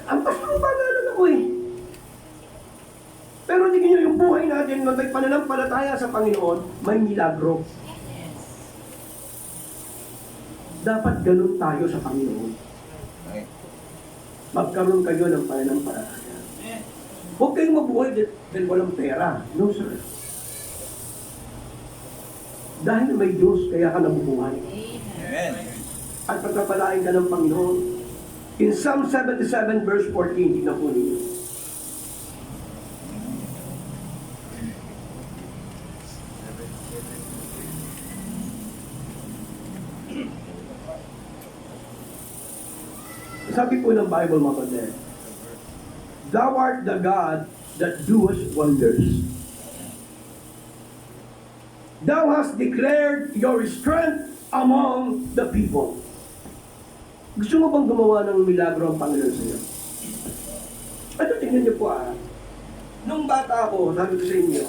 Ang pastor ba lang ako eh. Pero tingin nyo, yung buhay natin, may pananampalataya sa Panginoon, may milagro. Dapat ganun tayo sa Panginoon. Okay. Magkaroon kayo ng pananampalataya. Huwag kayong mabuhay dahil walang pera. No, sir. Dahil may Diyos, kaya ka nabubuhay. Amen. At pagpapalain ka ng Panginoon. In Psalm 77 verse 14, tignan po ninyo. Sabi po ng Bible, mga kapatid, Thou art the God that doest wonders. Thou hast declared your strength among the people. Gusto mo bang gumawa ng milagro ang Panginoon sa iyo? Ito, tingnan niyo po Nung bata ako, sabi ko sa inyo,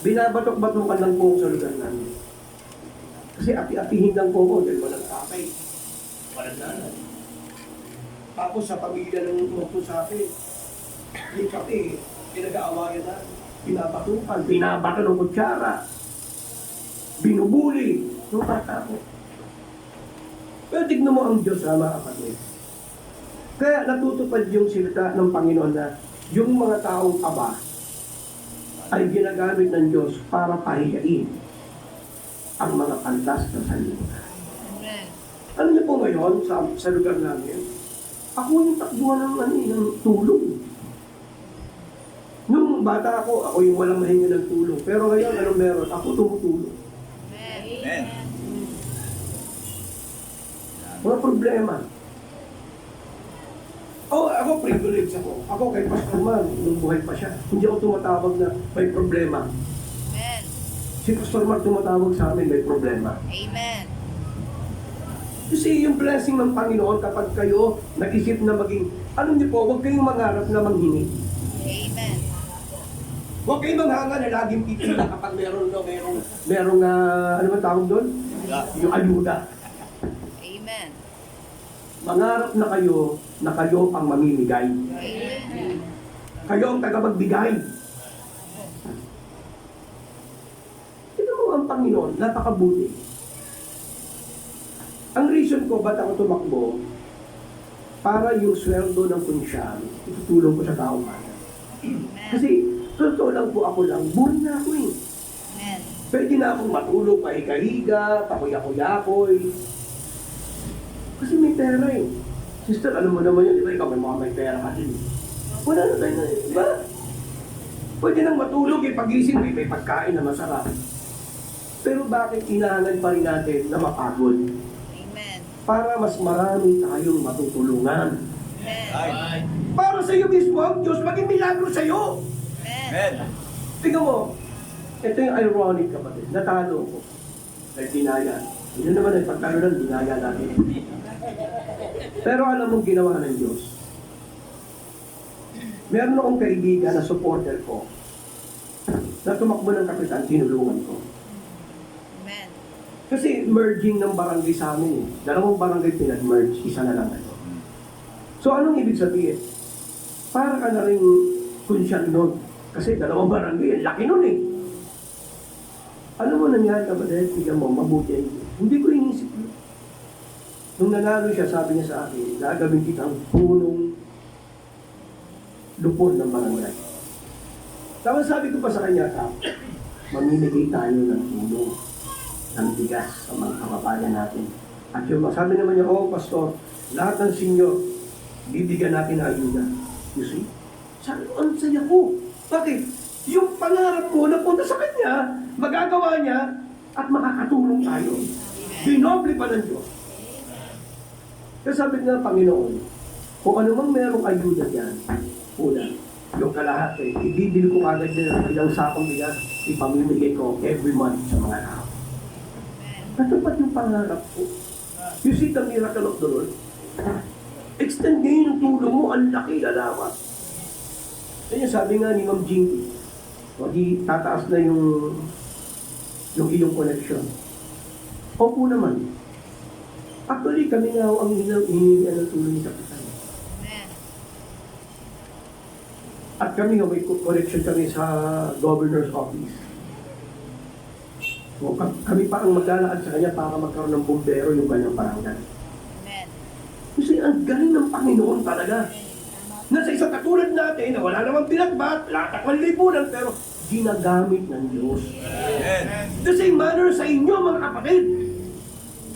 binabatok-batokan lang po ako sa lugar namin. Kasi ati-atihin lang po ako dahil walang tatay. Walang nanay. Tapos sa pamilya ng umupo sa akin, yung kape, pinag-aawayan na, pinabatukan, binabata ng kutsara, binubuli, nung bata ko. Pero tignan mo ang Diyos, mga kapatid. Kaya natutupad yung silita ng Panginoon na yung mga taong aba ay ginagamit ng Diyos para pahiyain ang mga pantas na salita. Amen. Ano niyo po ngayon sa lugar namin? Ako yung takbuhan ng tulong. Nung bata ako yung walang mahinga ng tulong. Pero ngayon, anong meron? Ako tumutulong. Amen. Mga problema. Ako privilege ako. Ako kay Pastor Man, nung buhay pa siya. Hindi ako tumatawag na may problema. Amen. Si Pastor Man tumatawag sa amin, may problema. Amen. Kasi yung blessing ng Panginoon kapag kayo nag-isip na maging, alam niyo po, huwag kayong mangarap na manghingi. Amen. Huwag kayong manghanga na laging pipila kapag merong ano ba tawag doon? Yung ayuda. Amen. Mangarap na kayo ang mamimigay. Amen. Kayo ang tagapagbigay. Tignan mo ang Panginoon, napakabuti. Ang reason ko ba't ako tumakbo, para yung sweldo ng punsyal, itutulong ko sa taong bayan. Kasi, totoo lang po ako lang, buhay na ako eh. Amen. Pwede na akong matulog, pahiga-higa, pakuya-kuyakoy. Kasi may pera eh. Sister, alam mo naman yun, di ba? Ikaw may pera ka din. Wala na tayo na, di ba? Pwede nang matulog eh, pagising, may pagkain na masarap. Pero bakit kailangan pa rin natin na mapagod? Amen. Para mas marami tayong matutulungan. Amen. Para sa iyo mismo ang Diyos maging milagro sa iyo. Amen. Amen. Tingnan mo, ito yung ironic kapatid. Natalo ko. Dahil dinaya. Hindi naman ay pagtalo lang, dinaya natin. Pero alam mong ginawa ng Diyos. Meron akong kaibigan na supporter ko na tumakbo ng kapitan, tinulungan ko. Amen. Kasi merging ng barangay sa amin eh. Dalawang barangay pinag-merge, isa na lang ito. So anong ibig sabihin? Para ka na rin kunsyal nun. Kasi dalawang barangay, ang laki nun eh. Alam mo nangyari kapatid, tignan mo, mabuti ay hindi ko inisip yun. Nung nanalo siya, sabi niya sa akin, gagawin kitang punong lupon ng barangay. Tapos sabi ko pa sa kanya, mamimigay tayo ng tulong, ng bigas sa mga kababayan natin. At yung sabi naman niya, pastor, lahat ng senior, bibigyan natin ng ayuda. You see? Sabi ko, ang saya ko. Bakit? Yung pangarap ko na punta sa kanya, magagawa niya, at makakatulong tayo. Binoble pa ng Diyos. Kaya sabi nga, Panginoon, kung ano mang merong ayuda diyan, una, yung kalahati, ibibili ko agad na ilang sakong bigas, ipamimigay ko every month sa mga tao. Natupad yung pangarap ko. You see the miracle of the Lord? Extend ngayon yung tulong mo, ang laki, lalawa. Kaya sabi nga ni Ma'am Jinky, tataas na yung iyong connection. Opo naman. Actually, kami nga ang hinihingian ng tulong ni Kapitan. Amen. At kami nga may connection kami sa governor's office. O, kami pa ang maglalakad sa kanya para magkaroon ng bumbero yung kanyang barangay. Amen. Kasi ang galing ng Panginoon talaga. Na sa isang katulad natin, na wala namang pinagbat, lahat ng lipunan, pero ginagamit ng Diyos. Amen. The same manner sa inyo, mga kapatid.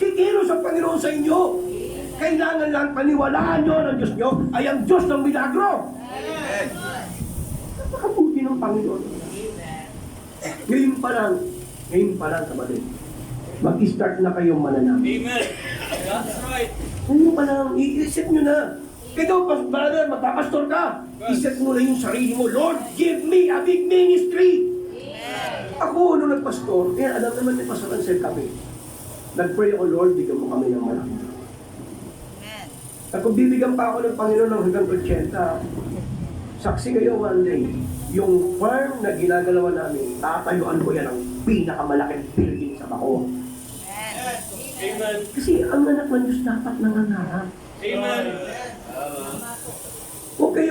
Kikilos ang Panginoon sa inyo. Kailangan lang paniwalaan nyo ng Diyos nyo ay ang Diyos ng milagro. Amen. Napakabuti ng Panginoon. Ngayon pa lang, kapatid. Mag-start na kayong mananamit. Amen. That's right. Ngayon pa lang, iisip nyo na. Kaya brother, magpapastor ka. Isip mo na yung sarili mo, Lord, give me a big ministry. Ako, nung nagpastor, kaya alam naman ni Pastor Ansel kami. Nag-pray ako, Lord, bigyan mo kami ng malaki. Amen. At kung bibigyan pa ako ng Panginoon ng hanggang 80, saksi kayo one day, yung farm na ginagalawan namin, tatayuan ko yan ang pinakamalaking building sa Bacoor. Amen. Amen. Kasi ang anak ng Diyos dapat nangangarap. Amen. Huwag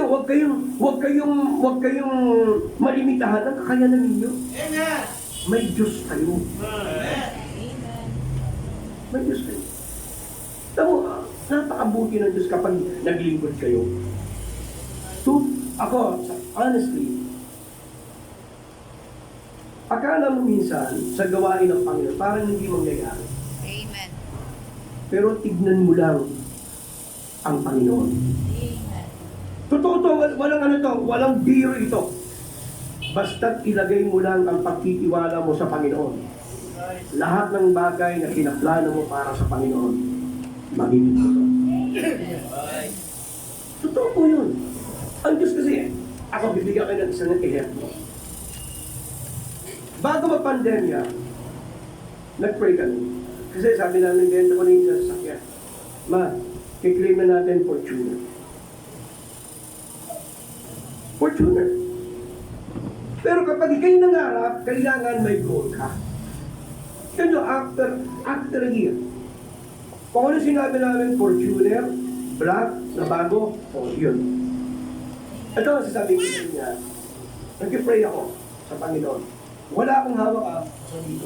kayong malimitahan ng kakayanan ninyo. May Diyos kayo. May Diyos kayo. Tamo, napakabuti ng Diyos kapag naglingkod kayo. Ako, honestly, akala mo minsan sa gawain ng Panginoon, parang hindi mangyayari. Amen. Pero tignan mo lang ang Panginoon. Totoo to, walang biro ito. Basta't ilagay mo lang ang pagtitiwala mo sa Panginoon. Lahat ng bagay na kinaplano mo para sa Panginoon, magiging totoo. Totoo po yun. Ang Diyos kasi, ako bibigyan kayo ng isang ehemplo. Bago mag-pandemya, nag-pray kami. Kasi sabi namin, benta ko na yung sasakyan. Ma, kiklaim na natin Fortuner. Fortuner. Pero kapag ikay nangarap, kailangan may goal ka. Yan yung after a year. Kung ano sinabi namin, Fortuner, black, na bago, yun. Ito ang sasabihin ko sa niya, nag-pray ako sa Panginoon. Wala akong hawak sa dito.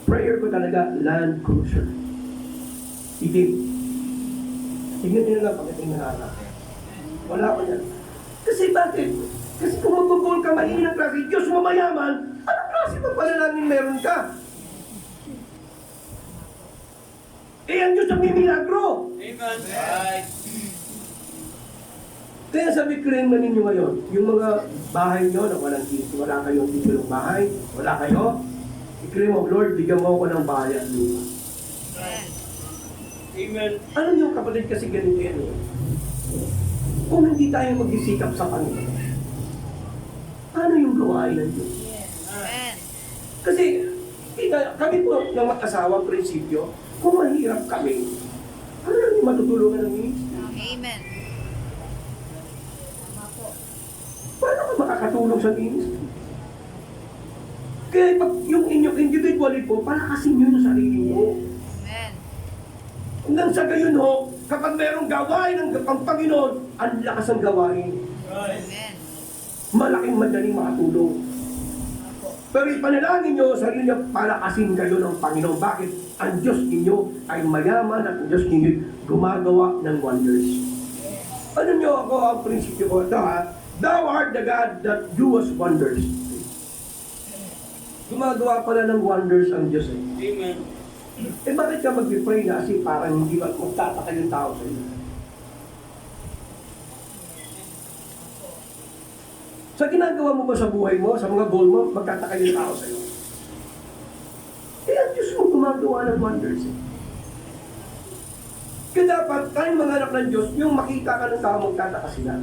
Prayer ko talaga, Land Cruiser. Itim. Tingnan nyo lang pagdating na harap. Wala ko yan. Kasi bakit? Kasi kung magugol ka, mahinang klase, Diyos mo mayaman, anong klase pa panalangin meron ka? Ang Diyos ang may milagro. Amen. Right. Kaya sabi ko rin ninyo ngayon, yung mga bahay nyo na walang tito, wala kayong titulong bahay, wala kayo, i-claim mo, Lord, bigyan mo ako ng bahay at lupa. Amen. Amen. Ano yung kapatid kasi ganito yan eh? Kung hindi tayo magsisikap sa Panginoon, ano yung gawain ng Diyos? Amen. Kasi kami po ng mag-asawa, prinsipyo, kung mahirap kami, ano lang yung matutulungan ng ministry? Amen. Paano ka makakatulong sa ministry? Kaya pag yung inyong individually po, palakasin nyo yung sarili nyo. Amen. Hanggang sa gayon ho, kapag merong gawain ng Panginoon, ang lakas ang gawain. Amen. Malaking madaling makatulong. Pero ipanalangin nyo, sarili nyo, palakasin kayo ng Panginoon. Bakit? Ang Diyos ninyo ay mayaman at ang Diyos ninyo gumagawa ng wonders. Ano nyo ako ang prinsipyo ko? Ito ha, Thou art the God that doeth wonders. Gumagawa pala ng wonders ang Diyos eh. Amen. Bakit ka mag-pray na kasi parang hindi ba magtataka yung tao sa iyo? Sa ginagawa mo ba sa buhay mo, sa mga goal mo, magtataka yung tao sa iyo? Ang Diyos mo gumagawa ng wonders eh. Kaya dapat, tayong mga anak ng Diyos, yung makita ka ng tao, magtataka sila.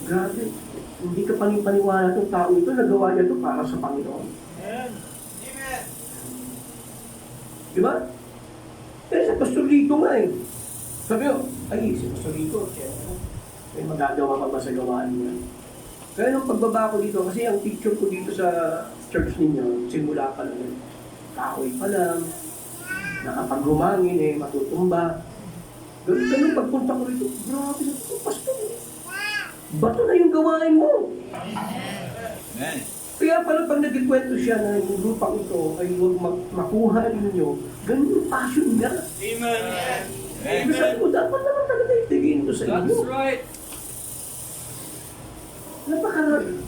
Grabe, hindi ka panipaniwala itong tao ito, nagawa niya ito para sa Panginoon. Amen. Di ba? Kaya sa Pastor Lito nga eh. Sabi ko, ay, si Pastor Lito, siyempre, may magagawa pa ba sa gawain niya? Kaya nung pagbaba ko dito, kasi ang picture ko dito sa church ninyo, simula pa lang, kahoy pa lang, nakapag-rumangin eh, matutumba. Ganun pagpunta ko rito, grabe sa Pastor. Bato na yung gawain mo. Amen. Kaya pala pag nagkikwento siya na yung lupang ito ay huwag makuha ninyo, ganun yung passion niya. Amen. Ibig sabihin ko, dapat naman talaga itigin ito sa inyo. That's right.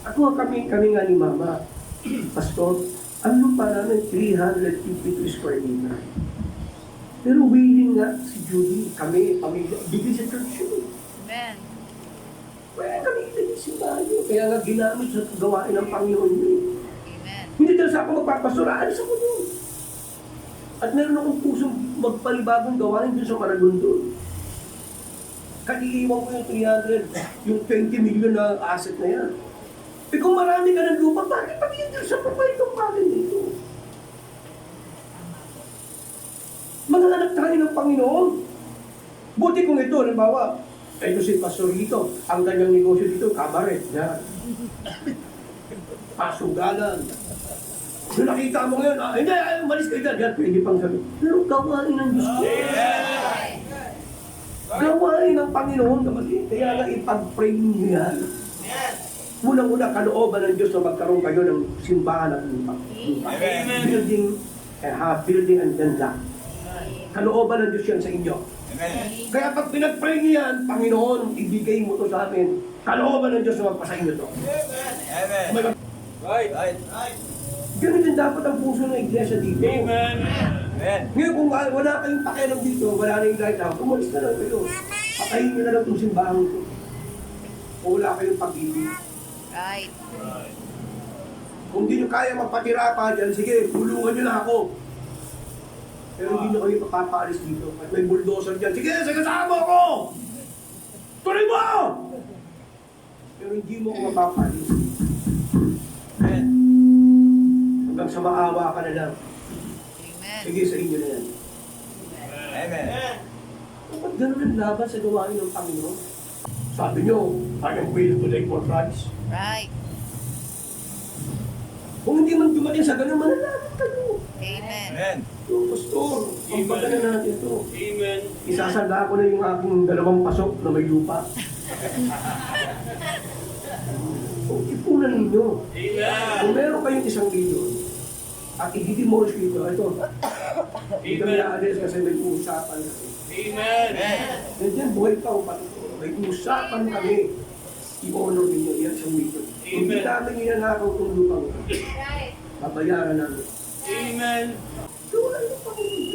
Ako kami nga ni Mama, Pastor, ang lupa namin 352 square meter. Pero willing nga si Judy, kami, pamilya, bigay sa church yun. Amen. Kaya kami itigil si Mario, kaya nga ginamit sa gawain ng Panginoon yun. Amen. Hindi dahil sa ako magpapastor, alis ako doon. At meron akong pusong magpanibagong gawain doon sa Maragundo. Kaiiwan ko yung 300, yung 20 million na asset na yan. Eh kung marami ka ng lupa, bakit pati yung sa papay itong bagay dito? Mga anak tayo ng Panginoon. Buti kung ito, halimbawa, ito si Pastor Lito, ang kanyang negosyo dito, kabaret, yan. Pasugalan. So nakita mo ngayon, hindi, malis kayo dyan, pwede pang sabi. Pero gawain ng Diyos ko. Gawain ng Panginoon, kapatid. Kaya nga ipag-pray niyo yan. Unang-una, kalooban ng Diyos na magkaroon kayo ng simbahan at lupa. Amen. Building and ganda. Kalooban ng Diyos yan sa inyo. Amen. Kaya pag pinag-pray niyo yan, Panginoon, ibigay mo to sa amin. Kalooban ng Diyos na magpasa inyo to. Amen. Right. Right. Ganun din dapat ang puso ng iglesia dito. Amen. Amen. Ngayon kung wala kayong pakialam dito, wala na yung lighthouse, umalis na lang kayo. Patayin nyo na lang itong simbahan ko. Kung wala kayong pag-ibig. Right. Kung hindi nyo kaya magpatira pa dyan, sige, tulungan nyo na ako. Pero hindi nyo kayo papapaalis dito. At may bulldozer dyan, sige, sagasama ko! Tuloy mo! Pero hindi mo ako mapapaalis. Amen. Hanggang sa maawa ka na lang. Amen. Sige, sa inyo na yan. Amen. Dapat ganun ang laban sa gawain ng Panginoon. Sabi nyo, I am willing to take more Christ. Right. Kung hindi man dumating sa ganun, manalangin kayo. Amen. Amen. Yung pastor, pagpagana natin ito. Amen. Isasanda ko na yung aking 2 pasok na may lupa. Kung ipunan ninyo, Amen. kung meron kayong 1 milyon, at i-demolish dito, ito, hindi kami na-address kasi may usapan kasi. Amen. Nandiyan, buhay pa o pati ito. May usapan kami. I-honor ninyo, yan 1 milyon. Kung hindi namin inanakaw itong lupang ito, babayaran namin. Amen. Wala yung Panginoon.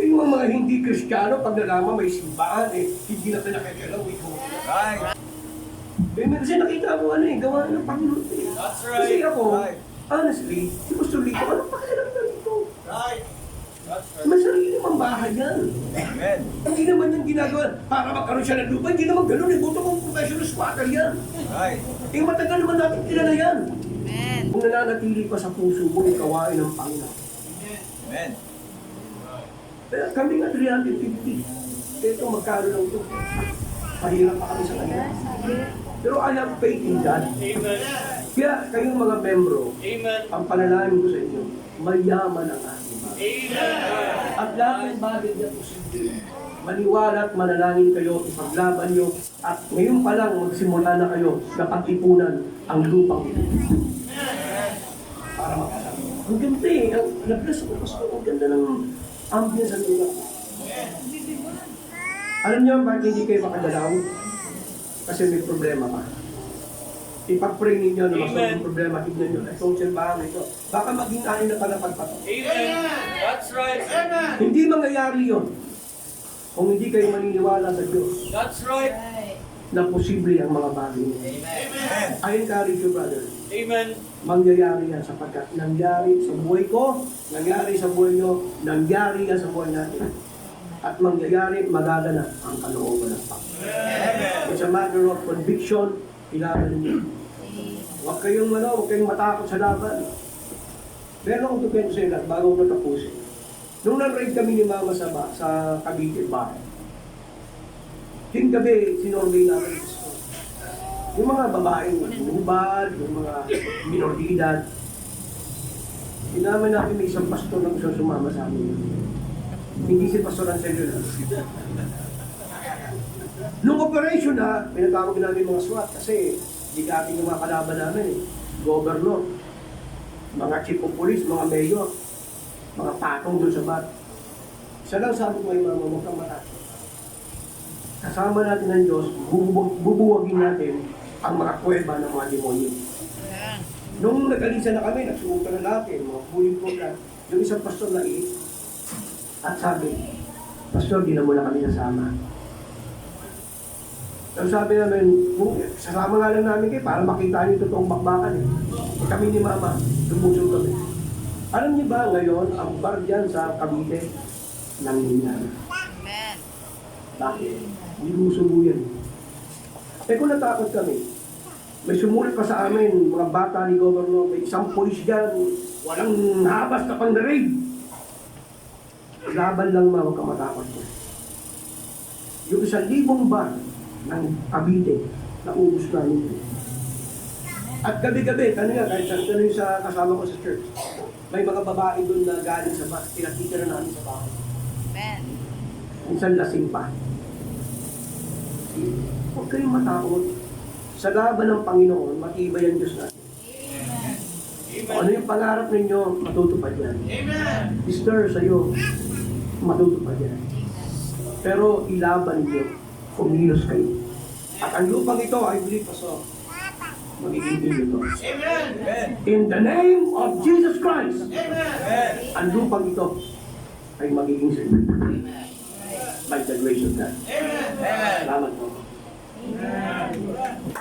Yung mga hindi Kristiyano, pag nalaman may simbahan, hindi na pinakikalaw, Right. Kasi nakita mo gawa ng Panginoon. That's Kasi right. ako, Right. honestly, si Pastor Lito, anong pakialam na dito? Right. That's right. May sarili mang bahay yan. Amen. Hindi naman yung ginagawa para magkaroon siya ng lupa, hindi naman ganun. Buto mong professional squatter yan. Right. Matagal naman natin kilala yan. Amen. Kung nananatili pa sa puso mo yung gawain ng Panginoon. Amen. Kaya kami nga 350. Ito, magkano lang ito. Mahirap pa kami sa kanya. Pero I have faith in God. Amen. Kaya kayong mga membro, Amen. ang panalangin ko sa inyo, mayaman ang ating bagay. Amen. At lahat ng bagay niya posible. Maniwala at manalangin kayo, ipaglaban nyo, at ngayon pa lang magsimula na kayo na pag-ipunan ang lupang ito. Para makasama. Ang ganda ang nag-bless ako, Pastor, ang ganda ng ambience ang lupa. Alam niyo bakit hindi kayo makadalaw? Kasi may problema pa. Ipag-pray ninyo na masolve yung problema, tignan nyo, itong simbahan ito. Baka maging anin na pala pagpatok. Amen. That's right. Hindi mangyayari yun kung hindi kayo maniniwala sa Diyos That's right. na posible ang mga bagay niya. Amen. I encourage you, brother. Amen. Mangyayari yan sapagkat nangyari sa buhay ko, nangyari sa buhay nyo, nangyari yan sa buhay natin. At mangyayari, magaganap ang kalooban ng Panginoon. It's a matter of conviction, kailangan ninyo. Huwag kayong matakot sa laban. Meron akong tukwento sa inyo bago ko natapusin. Nung nag-ride kami ni Mama sa Cavite bahay, yung gabi, sinorvey namin ito. Yung mga babaeng hubad, yung mga minor de edad, inaman natin may isang pastor na gusto sumama sa amin. Hindi si Pastor Anselio na. Nung operation na, pinatawag namin mga SWAT kasi hindi ating yung mga kalaban namin. governor, mga chief of police, mga mayor, mga patong doon sa bar. Isa lang sabi ko kay mama, huwag kang matakot. Kasama natin ng Diyos, bubuwagin natin ang mga kuweba ng mga demonyo. Amen. Nung nag-alisa na kami, nagsumunta na natin, mga huling program, yung isang pastor na at sabi, Pastor, di na muna kami nasama. Ang sabi namin, sasama nga lang namin kayo para makita niyo totoong bakbakan. Kami ni Mama, lumusog kami. Alam niyo ba ngayon, ang bar dyan sa Cavite, nangyayari. Amen. Bakit? Hindi lusubo yan. Eh kung natakot kami, may sumulit pa sa amin, mga bata ni Governor, may isang polis dyan, walang habas na pang-raid. Laban lang mga huwag ka matakot mo. Yung 1,000 bar ng Cavite, naubos namin. At gabi-gabi, kanina, kahit saan sa kasama ko sa church, may mga babae doon na galing sa bar, pinakita na namin sa bahay. Amen. Minsan lasing pa. Huwag kayong matakot. Sa laban ng Panginoon, matibay ang Diyos natin. Kung ano yung pangarap ninyo, matutupad yan. Sister, sa'yo, matutupad yan. Pero ilaban niyo, kumilos kayo. At ang lupang ito, I believe, Pastor, magiging ito. Amen. In the name of Jesus Christ, Amen. ang lupang ito ay magiging safe. By the grace of God. Amen. Salamat po. Amen.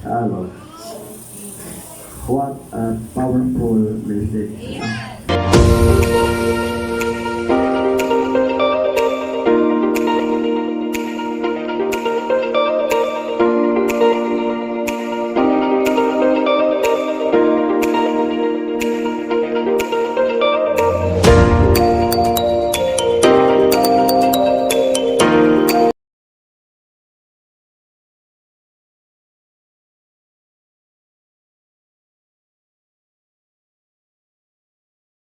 Lord. What a powerful message. Amen.